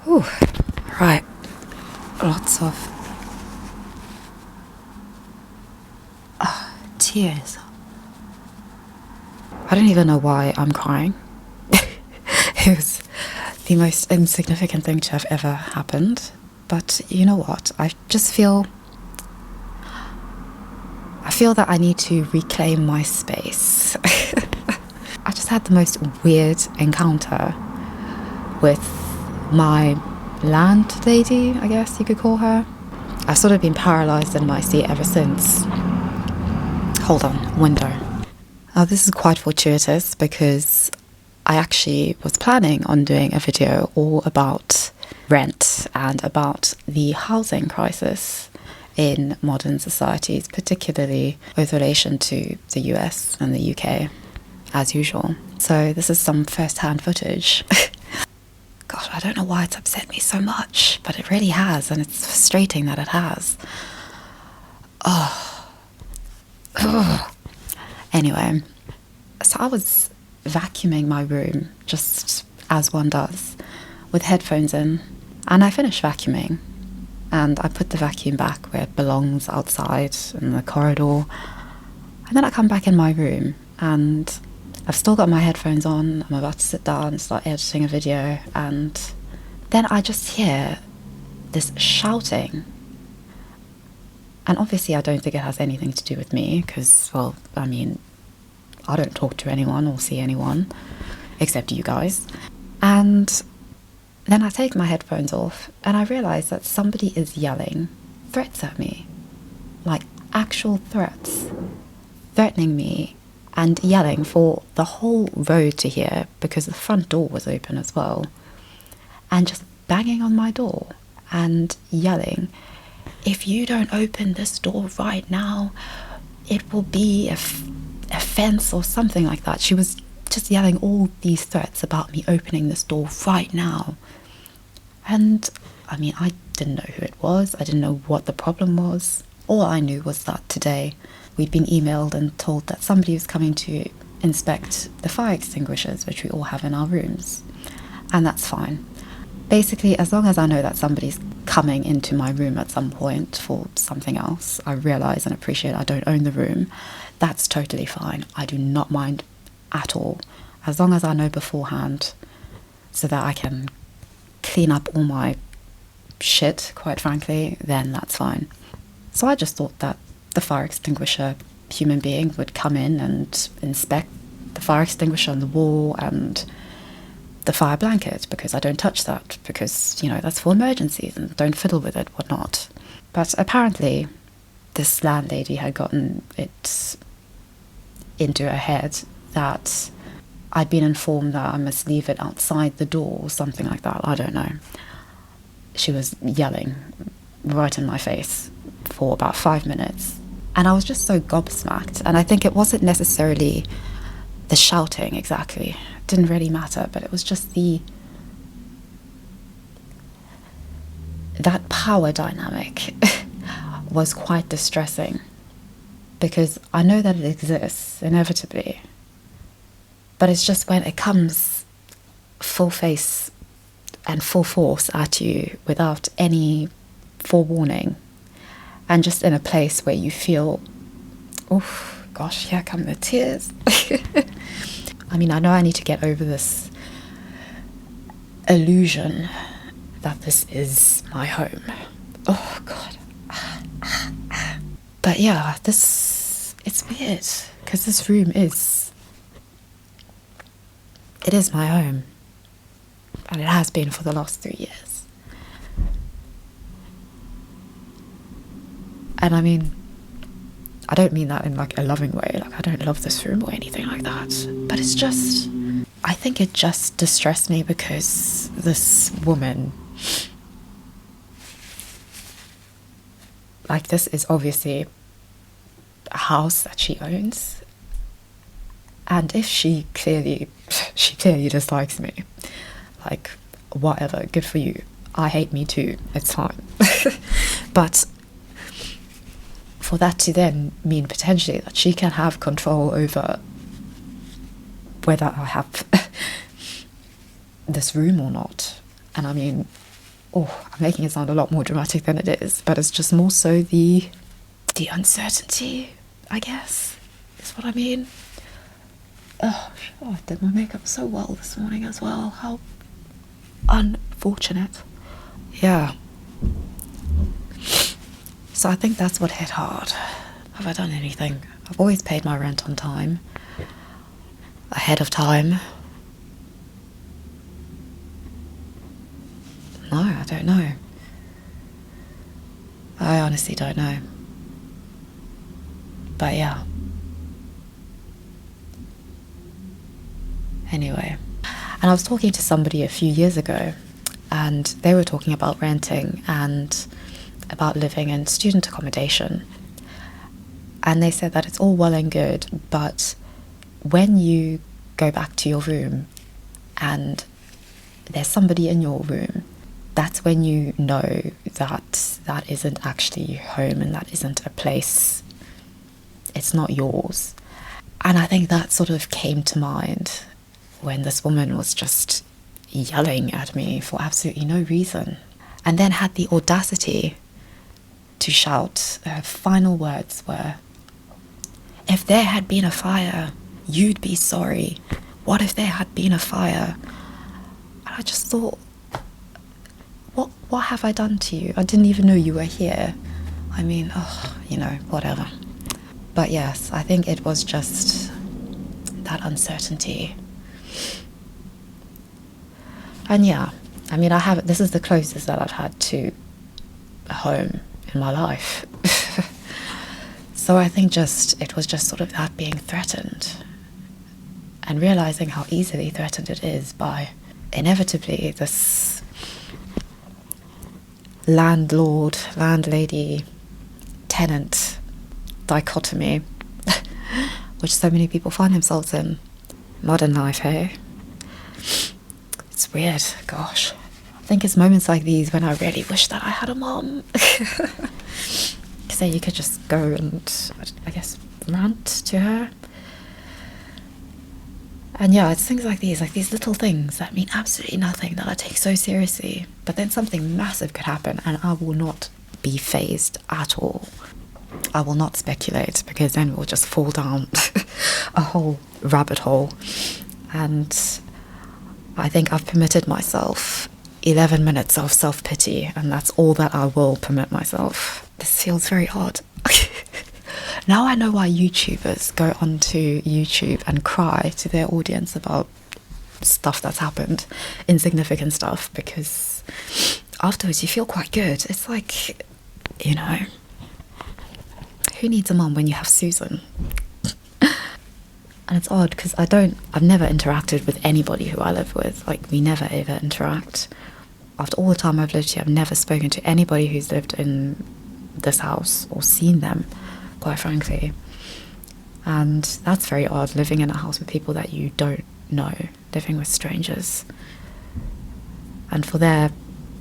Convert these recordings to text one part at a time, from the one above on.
Whew. Right. Lots of tears. I don't even know why I'm crying. It was the most insignificant thing to have ever happened. But you know what? I feel that I need to reclaim my space. I just had the most weird encounter with my landlady, I guess you could call her. I've sort of been paralyzed in my seat ever since. Hold on, window. This is quite fortuitous because I actually was planning on doing a video all about rent and about the housing crisis in modern societies, particularly with relation to the US and the UK, as usual. So this is some first-hand footage. Gosh, I don't know why it's upset me so much, but it really has, and it's frustrating that it has. Anyway, so I was vacuuming my room, just as one does, with headphones in, and I finished vacuuming, and I put the vacuum back where it belongs, outside in the corridor, and then I come back in my room, and I've still got my headphones on. I'm about to sit down and start editing a video, and then I just hear this shouting. And obviously I don't think it has anything to do with me because, well, I mean, I don't talk to anyone or see anyone except you guys. And then I take my headphones off and I realise that somebody is yelling threats at me, like actual threats, threatening me and yelling for the whole road to hear because the front door was open as well, and just banging on my door and yelling, "If you don't open this door right now, it will be a fence," or something like that. She was just yelling all these threats about me opening this door right now. And I mean, I didn't know who it was. I didn't know what the problem was. All I knew was that today we'd been emailed and told that somebody was coming to inspect the fire extinguishers, which we all have in our rooms. And that's fine. Basically, as long as I know that somebody's coming into my room at some point for something else, I realise and appreciate I don't own the room, that's totally fine. I do not mind at all. As long as I know beforehand so that I can clean up all my shit, quite frankly, then that's fine. So I just thought that the fire extinguisher human being would come in and inspect the fire extinguisher on the wall and the fire blanket, because I don't touch that, because, you know, that's for emergencies and don't fiddle with it, whatnot. But apparently this landlady had gotten it into her head that I'd been informed that I must leave it outside the door or something like that. I don't know. She was yelling right in my face for about 5 minutes. And I was just so gobsmacked. And I think it wasn't necessarily the shouting exactly. It didn't really matter, but it was just that power dynamic was quite distressing, because I know that it exists inevitably, but it's just when it comes full face and full force at you without any forewarning, and just in a place where you feel, oh gosh, here come the tears. I mean, I know I need to get over this illusion that this is my home. Oh God. But yeah, it's weird, because this room is my home, and it has been for the last 3 years. And I mean, I don't mean that in like a loving way, like I don't love this room or anything like that, but it's just, I think it just distressed me because this woman, like, this is obviously a house that she owns, and if she clearly dislikes me, like, whatever, good for you. I hate me too, it's fine. But for that to then mean potentially that she can have control over whether I have this room or not. And I mean, Oh, I'm making it sound a lot more dramatic than it is, but it's just more so the uncertainty, I guess, is what I mean. Oh, I did my makeup so well this morning as well. How unfortunate. Yeah. So I think that's what hit hard. Have I done anything? I've always paid my rent on time. Ahead of time. No, I don't know. I honestly don't know. But yeah. Anyway. And I was talking to somebody a few years ago, and they were talking about renting and about living in student accommodation. And they said that it's all well and good, but when you go back to your room and there's somebody in your room, that's when you know that that isn't actually your home and that isn't a place. It's not yours. And I think that sort of came to mind when this woman was just yelling at me for absolutely no reason, and then had the audacity to shout. Her final words were, "If there had been a fire, you'd be sorry. What if there had been a fire?" And I just thought, what have I done to you? I didn't even know you were here. I mean, whatever. But yes, I think it was just that uncertainty. And yeah, I mean, this is the closest that I've had to a home in my life. So I think it was just sort of that being threatened and realizing how easily threatened it is by inevitably this landlord, landlady, tenant dichotomy, which so many people find themselves in. Modern life, hey? It's weird, gosh. I think it's moments like these when I really wish that I had a mom. Because then you could just go and, I guess, rant to her. And yeah, it's things like these little things that mean absolutely nothing that I take so seriously. But then something massive could happen and I will not be fazed at all. I will not speculate, because then we'll just fall down a whole rabbit hole. And I think I've permitted myself 11 minutes of self-pity, and that's all that I will permit myself. This feels very odd. Now I know why YouTubers go onto YouTube and cry to their audience about stuff that's happened, insignificant stuff, because afterwards you feel quite good. It's like, who needs a mum when you have Susan? And it's odd because I've never interacted with anybody who I live with. Like, we never ever interact. After all the time I've lived here, I've never spoken to anybody who's lived in this house or seen them, quite frankly. And that's very odd, living in a house with people that you don't know, living with strangers. And for their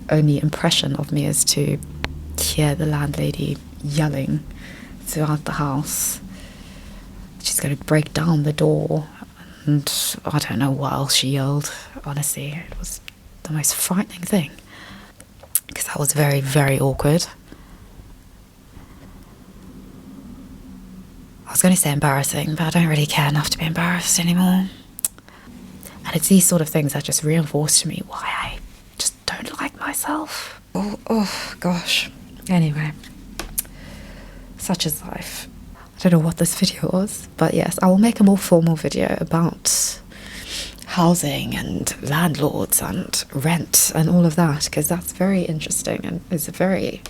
only impression of me is to hear the landlady yelling throughout the house. She's going to break down the door, and I don't know what else she yelled. Honestly, it was the most frightening thing, because that was very, very awkward. I was going to say embarrassing, but I don't really care enough to be embarrassed anymore. And it's these sort of things that just reinforce to me why I just don't like myself. Oh gosh. Anyway, such is life. I don't know what this video was, but yes, I will make a more formal video about housing and landlords and rent and all of that, because that's very interesting and is a very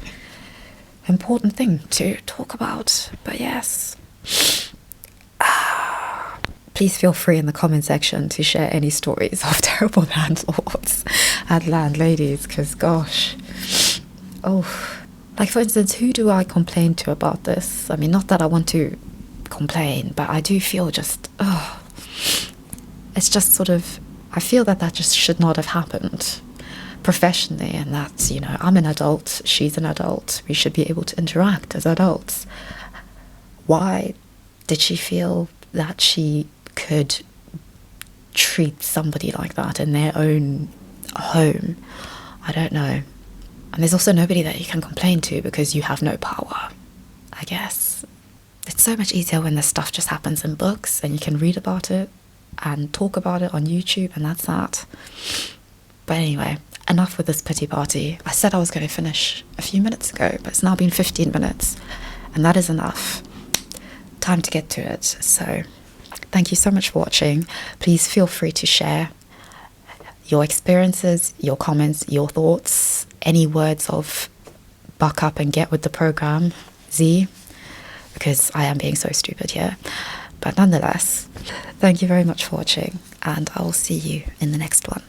important thing to talk about. But yes, please feel free in the comment section to share any stories of terrible landlords and landladies, because gosh, like, for instance, who do I complain to about this? I mean, not that I want to complain, but I do feel just, it's just sort of, I feel that just should not have happened professionally, and that, I'm an adult, she's an adult, we should be able to interact as adults. Why did she feel that she could treat somebody like that in their own home? I don't know. And there's also nobody that you can complain to because you have no power, I guess. It's so much easier when this stuff just happens in books and you can read about it and talk about it on YouTube, and that's that. But anyway, enough with this pity party. I said I was going to finish a few minutes ago, but it's now been 15 minutes, and that is enough. Time to get to it. So thank you so much for watching. Please feel free to share your experiences, your comments, your thoughts, any words of buck up and get with the program, Z, because I am being so stupid here. But nonetheless, thank you very much for watching, and I will see you in the next one.